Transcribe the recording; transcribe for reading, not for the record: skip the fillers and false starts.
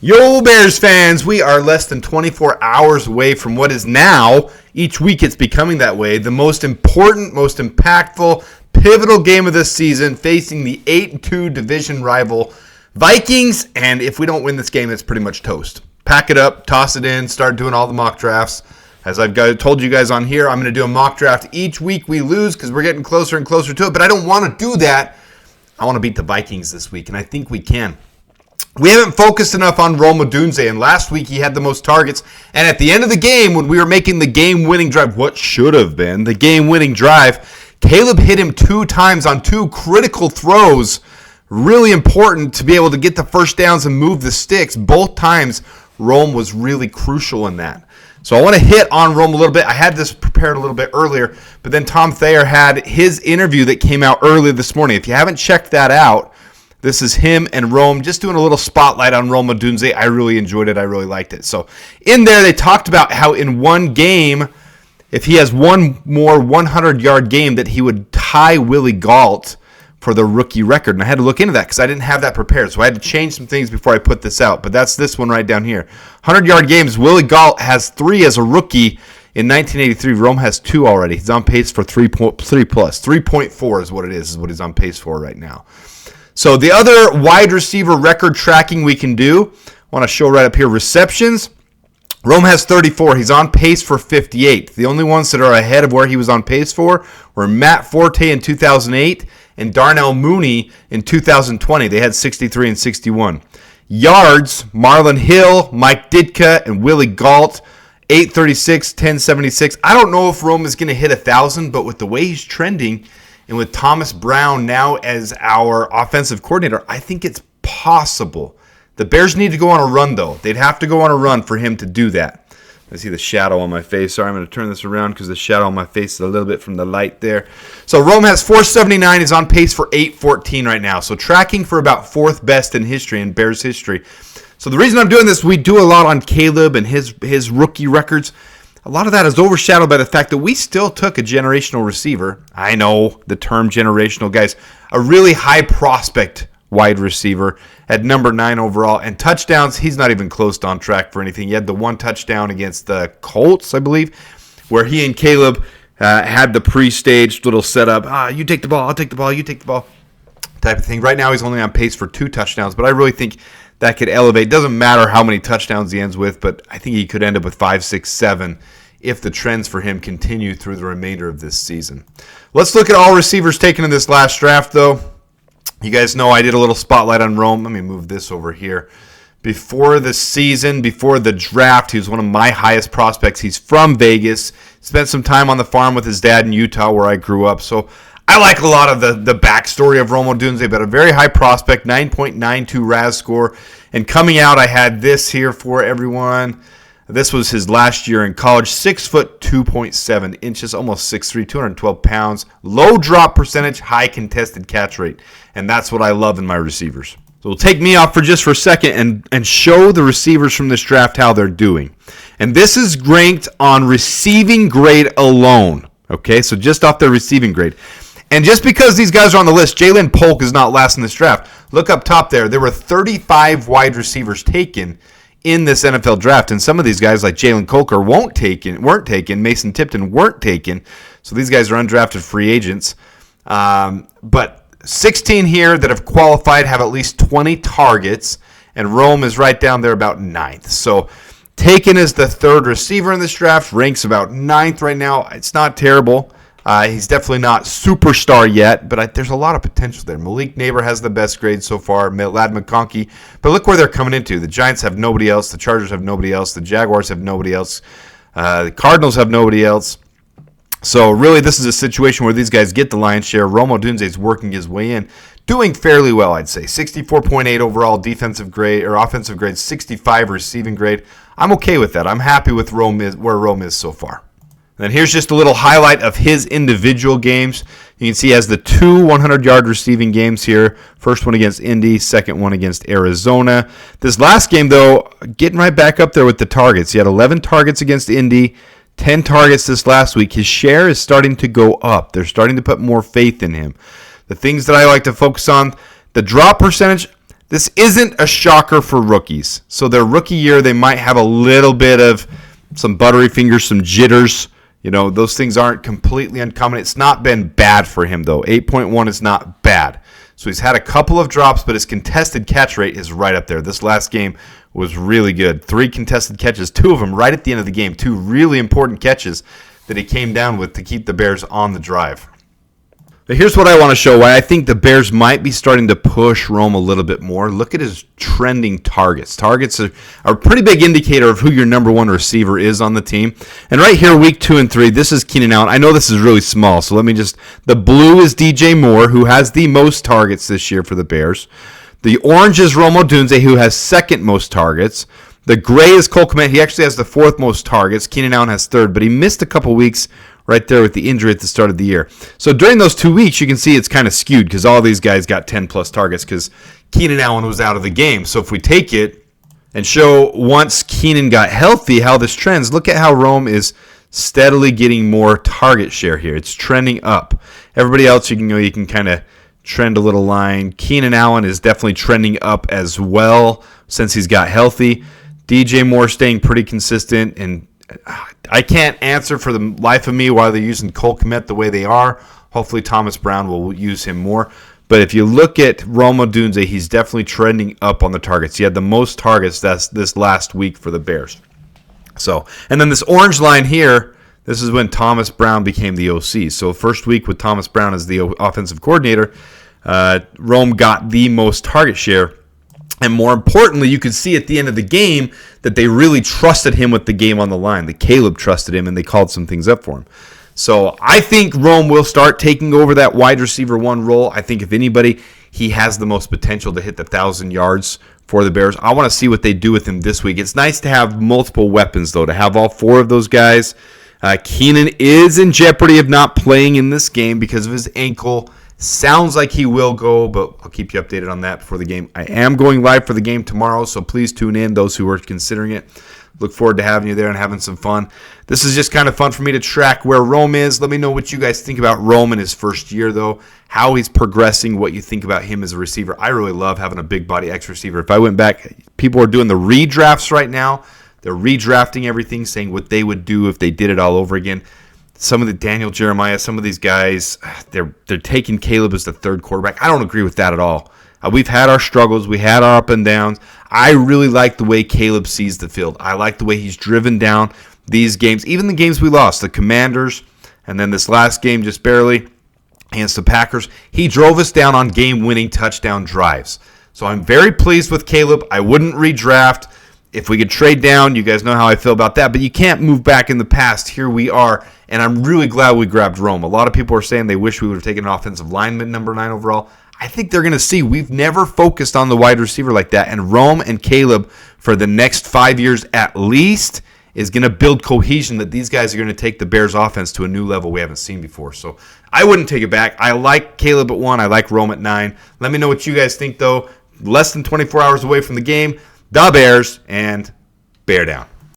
Yo, Bears fans, we are less than 24 hours away from what is now, each week it's becoming that way, the most important, most impactful, pivotal game of this season, facing the 8-2 division rival Vikings, and if we don't win this game, it's pretty much toast. Pack it up, toss it in, start doing all the mock drafts. As I've told you guys on here, I'm going to do a mock draft each week we lose because we're getting closer and closer to it, but I don't want to do that. I want to beat the Vikings this week, and I think we can. We haven't focused enough on Rome Odunze, and last week he had the most targets. And at the end of the game, when we were making the game-winning drive, what should have been the game-winning drive, Caleb hit him 2 times on 2 critical throws. Really important to be able to get the first downs and move the sticks. Both times, Rome was really crucial in that. So I want to hit on Rome a little bit. I had this prepared a little bit earlier, but then Tom Thayer had his interview that came out earlier this morning. If you haven't checked that out, this is him and Rome just doing a little spotlight on Rome Odunze. I really enjoyed it. I really liked it. So in there, they talked about how in one game, if he has one more 100-yard game, that he would tie Willie Gault for the rookie record. And I had to look into that because I didn't have that prepared. So I had to change some things before I put this out. But that's this one right down here. 100-yard games. Willie Gault has 3 as a rookie in 1983. Rome has 2 already. He's on pace for 3 plus. 3.4 is what it is what he's on pace for right now. So the other wide receiver record tracking we can do, I want to show right up here, receptions. Rome has 34. He's on pace for 58. The only ones that are ahead of where he was on pace for were Matt Forte in 2008 and Darnell Mooney in 2020. They had 63 and 61. Yards, Marlon Hill, Mike Ditka, and Willie Gault, 836, 1076. I don't know if Rome is going to hit 1,000, but with the way he's trending, and with Thomas Brown now as our offensive coordinator, I think it's possible. The Bears need to go on a run, though. They'd have to go on a run for him to do that. I see the shadow on my face. Sorry, I'm going to turn this around because the shadow on my face is a little bit from the light there. So Rome has 479. He's on pace for 814 right now. So tracking for about 4th best in history, in Bears history. So the reason I'm doing this, we do a lot on Caleb and his rookie records. A lot of that is overshadowed by the fact that we still took a generational receiver. I know the term generational, guys. A really high prospect wide receiver at number 9 overall. And touchdowns, he's not even close to on track for anything. He had the 1 touchdown against the Colts, I believe, where he and Caleb had the pre-staged little setup. You take the ball, I'll take the ball, you take the ball type of thing. Right now he's only on pace for 2 touchdowns, but I really think that could elevate. Doesn't matter how many touchdowns he ends with, but I think he could end up with 5, 6, 7 if the trends for him continue through the remainder of this season. Let's look at all receivers taken in this last draft, though. You guys know I did a little spotlight on Rome. Let me move this over here. Before the season, before the draft, he was one of my highest prospects. He's from Vegas. Spent some time on the farm with his dad in Utah, where I grew up. So I like a lot of the backstory of Rome Odunze, but a very high prospect, 9.92 RAS score. And coming out, I had this here for everyone. This was his last year in college. 6 foot 2.7 inches, almost 6'3", 212 pounds. Low drop percentage, high contested catch rate. And that's what I love in my receivers. So we'll take me off for a second and show the receivers from this draft how they're doing. And this is ranked on receiving grade alone. Okay, so just off their receiving grade. And just because these guys are on the list, Jalen Polk is not last in this draft. Look up top there. There were 35 wide receivers taken in this NFL draft, and some of these guys like Jalen Coker weren't taken. Mason Tipton weren't taken. So these guys are undrafted free agents. But 16 here that have qualified have at least 20 targets, and Rome is right down there about 9th. So taken as the 3rd receiver in this draft, ranks about 9th right now. It's not terrible. He's definitely not superstar yet, but there's a lot of potential there. Malik Neighbor has the best grade so far, Ladd McConkey. But look where they're coming into. The Giants have nobody else. The Chargers have nobody else. The Jaguars have nobody else. The Cardinals have nobody else. So really, this is a situation where these guys get the lion's share. Rome Odunze is working his way in, doing fairly well, I'd say. 64.8 overall defensive grade or offensive grade, 65 receiving grade. I'm okay with that. I'm happy with where Rome is so far. And then here's just a little highlight of his individual games. You can see he has the 2 100-yard receiving games here. First one against Indy, second one against Arizona. This last game, though, getting right back up there with the targets. He had 11 targets against Indy, 10 targets this last week. His share is starting to go up. They're starting to put more faith in him. The things that I like to focus on, the drop percentage, This isn't a shocker for rookies. So their rookie year, they might have a little bit of some buttery fingers, some jitters. Those things aren't completely uncommon. It's not been bad for him, though. 8.1 is not bad. So he's had a couple of drops, but his contested catch rate is right up there. This last game was really good. 3 contested catches, 2 of them right at the end of the game. 2 really important catches that he came down with to keep the Bears on the drive. But here's what I want to show why I think the Bears might be starting to push Rome a little bit more. Look at his trending targets. Targets are a pretty big indicator of who your number one receiver is on the team. And right here, week 2 and 3, this is Keenan Allen. I know this is really small, so the blue is DJ Moore, who has the most targets this year for the Bears. The orange is Rome Odunze, who has second most targets. The gray is Cole Kmet. He actually has the 4th most targets. Keenan Allen has 3rd, but he missed a couple weeks right there with the injury at the start of the year. So during those 2 weeks, you can see it's kind of skewed because all these guys got 10-plus targets because Keenan Allen was out of the game. So if we take it and show once Keenan got healthy how this trends, look at how Rome is steadily getting more target share here. It's trending up. Everybody else, you can kind of trend a little line. Keenan Allen is definitely trending up as well since he's got healthy. DJ Moore staying pretty consistent, and I can't answer for the life of me why they're using Cole Kmet the way they are. Hopefully Thomas Brown will use him more. But if you look at Rome Odunze, he's definitely trending up on the targets. He had the most targets this last week for the Bears. And then this orange line here, this is when Thomas Brown became the OC. So first week with Thomas Brown as the offensive coordinator, Rome got the most target share. And more importantly, you could see at the end of the game that they really trusted him with the game on the line. That Caleb trusted him, and they called some things up for him. So I think Rome will start taking over that wide receiver 1 role. I think if anybody, he has the most potential to hit the 1,000 yards for the Bears. I want to see what they do with him this week. It's nice to have multiple weapons, though, to have all 4 of those guys. Keenan is in jeopardy of not playing in this game because of his ankle. Sounds like he will go, but I'll keep you updated on that before the game. I am going live for the game tomorrow, so please tune in, those who are considering it. Look forward to having you there and having some fun. This is just kind of fun for me to track where Rome is. Let me know what you guys think about Rome in his first year, though, how he's progressing, what you think about him as a receiver. I really love having a big body X receiver. If I went back, people are doing the redrafts right now. They're redrafting everything, saying what they would do if they did it all over again. Some of the Daniel Jeremiah, some of these guys, they're taking Caleb as the 3rd quarterback. I don't agree with that at all. We've had our struggles. We had our up and downs. I really like the way Caleb sees the field. I like the way he's driven down these games, even the games we lost, the Commanders, and then this last game just barely against the Packers. He drove us down on game-winning touchdown drives. So I'm very pleased with Caleb. I wouldn't redraft. If we could trade down, you guys know how I feel about that, but you can't move back in the past. Here we are, and I'm really glad we grabbed Rome. A lot of people are saying they wish we would have taken an offensive lineman, number 9 overall. I think they're going to see we've never focused on the wide receiver like that, and Rome and Caleb for the next 5 years at least is going to build cohesion that these guys are going to take the Bears offense to a new level we haven't seen before. So I wouldn't take it back. I like Caleb at 1. I like Rome at 9. Let me know what you guys think, though. Less than 24 hours away from the game. The Bears, and bear down.